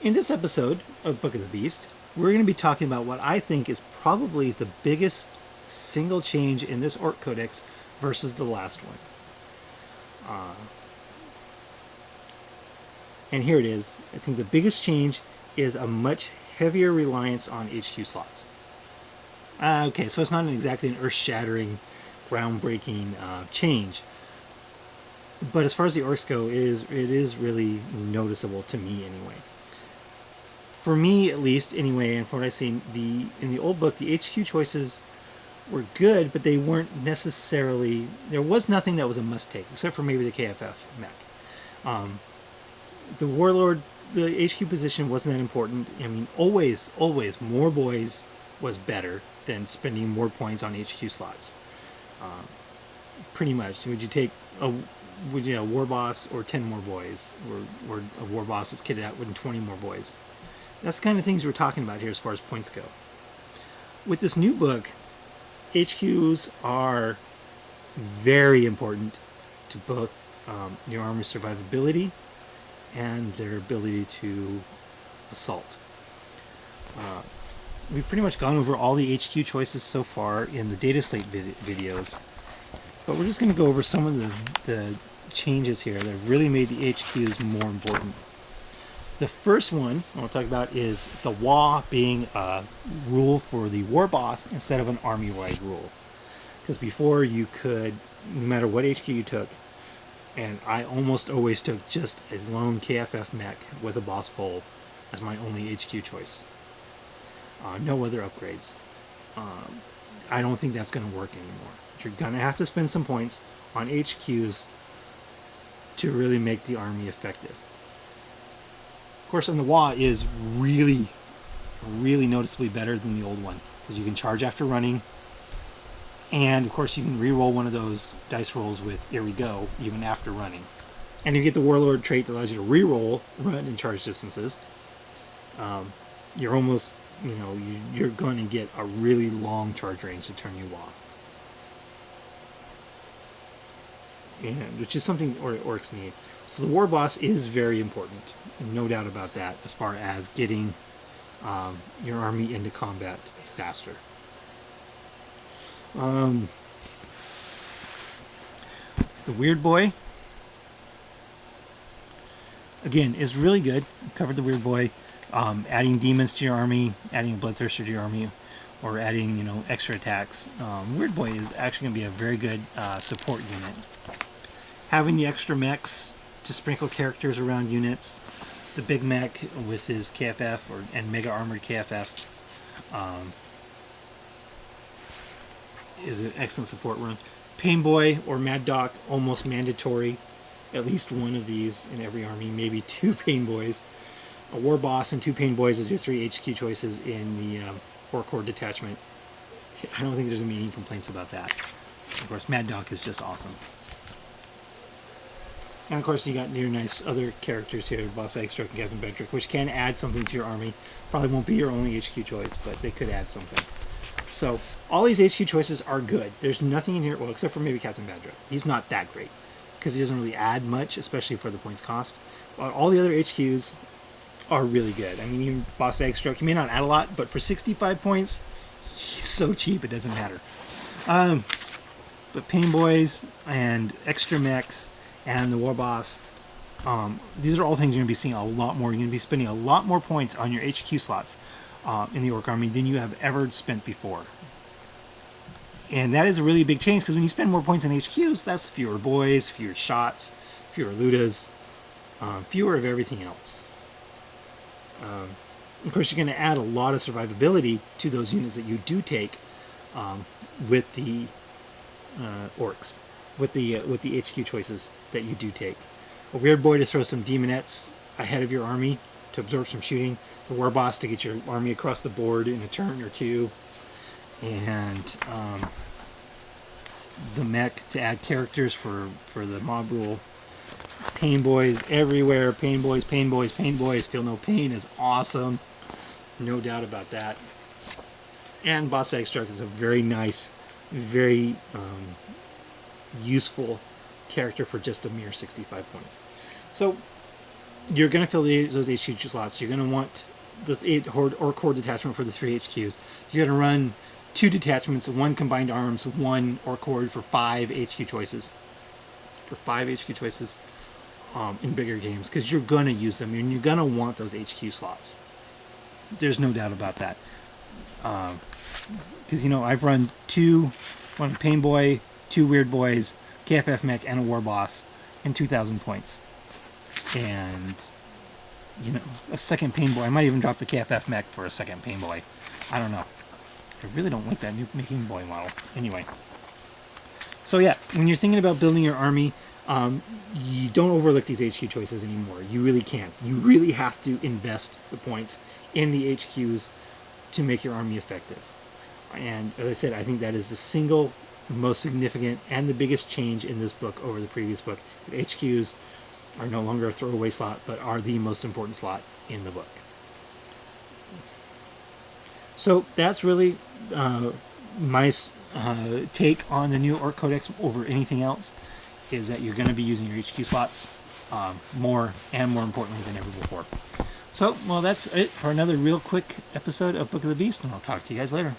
In this episode of Book of the Beast, we're going to be talking about what I think is probably the biggest single change in this Ork Codex versus the last one. And here it is. I think the biggest change is a much heavier reliance on HQ slots. Okay, so it's not exactly an earth-shattering, groundbreaking change. But as far as the orcs go, it is really noticeable to me anyway. For me, at least, anyway, and from what I've seen, in the old book, the HQ choices were good, but they weren't necessarily... There was nothing that was a must-take, except for maybe the KFF mech. The Warlord, the HQ position wasn't that important. I mean, always, more boys was better than spending more points on HQ slots. Pretty much. Would you take a war boss or 10 more boys? Or a war boss that's kitted out with 20 more boys? That's the kind of things we're talking about here as far as points go. With this new book, HQs are very important to both your army's survivability and their ability to assault. We've pretty much gone over all the HQ choices so far in the data slate videos, but we're just going to go over some of the changes here that have really made the HQs more important. The first one I want to talk about is the WA being a rule for the war boss instead of an army-wide rule. Because before you could, no matter what HQ you took, and I almost always took just a lone KFF mech with a boss pole as my only HQ choice. No other upgrades. I don't think that's going to work anymore. You're going to have to spend some points on HQs to really make the army effective. Of course, and the WA is really noticeably better than the old one, because you can charge after running, and of course you can re-roll one of those dice rolls with "Here we go" even after running, and you get the Warlord trait that allows you to re-roll run and charge distances. You're almost, you're going to get a really long charge range to turn your WA, and which is something orcs need. So the war boss is very important, no doubt about that, as far as getting your army into combat faster. The Weird Boy, again, is really good. I've covered the Weird Boy. Adding demons to your army, adding a Bloodthirster to your army, or adding extra attacks. Weird Boy is actually going to be a very good support unit. Having the extra mechs to sprinkle characters around units, the big mech with his KFF and mega armored KFF is an excellent support run. Pain Boy or Mad Doc, almost mandatory. At least one of these in every army, maybe 2 Pain Boys. A War Boss and 2 Pain Boys as your 3 HQ choices in the Ork Horde detachment. I don't think there's going to be any complaints about that. Of course, Mad Doc is just awesome. And of course you got your nice other characters here, Boss Eggstruck and Captain Bedrick, which can add something to your army. Probably won't be your only HQ choice, but they could add something. So all these HQ choices are good. There's nothing in here, well, except for maybe Captain Bedrick. He's not that great, because he doesn't really add much, especially for the points cost. All the other HQs are really good. I mean, even Boss Eggstruck, he may not add a lot, but for 65 points, he's so cheap it doesn't matter. But Pain Boys and extra mechs and the War Boss, these are all things you're going to be seeing a lot more. You're going to be spending a lot more points on your HQ slots in the Orc Army than you have ever spent before. And that is a really big change, because when you spend more points on HQs, that's fewer boys, fewer shots, fewer ludas, fewer of everything else. Of course, you're going to add a lot of survivability to those units that you do take with the orcs. With the HQ choices that you do take. A Weird Boy to throw some demonettes ahead of your army to absorb some shooting. The War Boss to get your army across the board in a turn or two. And the mech to add characters for the mob rule. Pain Boys everywhere. Pain Boys. Feel no pain is awesome. No doubt about that. And Boss Eggstruck is a very nice, very useful character for just a mere 65 points. So you're going to fill those HQ slots. You're going to want the 8 horde or core detachment for the 3 HQs. You're going to run 2 detachments, 1 combined arms, 1 or core for 5 HQ choices. In bigger games, because you're going to use them and you're going to want those HQ slots. There's no doubt about that. Because, I've run 1 Pain Boy, 2 Weird Boys, KFF Mech, and a War Boss in 2,000 points. And, a second Pain Boy. I might even drop the KFF Mech for a second Pain Boy. I don't know. I really don't like that new Pain Boy model. Anyway. So yeah, when you're thinking about building your army, you don't overlook these HQ choices anymore. You really can't. You really have to invest the points in the HQs to make your army effective. And as I said, I think that is the single most significant and the biggest change in this book over the previous book. The HQs are no longer a throwaway slot, but are the most important slot in the book. So that's really my take on the new Ork Codex over anything else, is that you're going to be using your HQ slots more and more importantly than ever before. So, well, that's it for another real quick episode of Book of the Beast, and I'll talk to you guys later.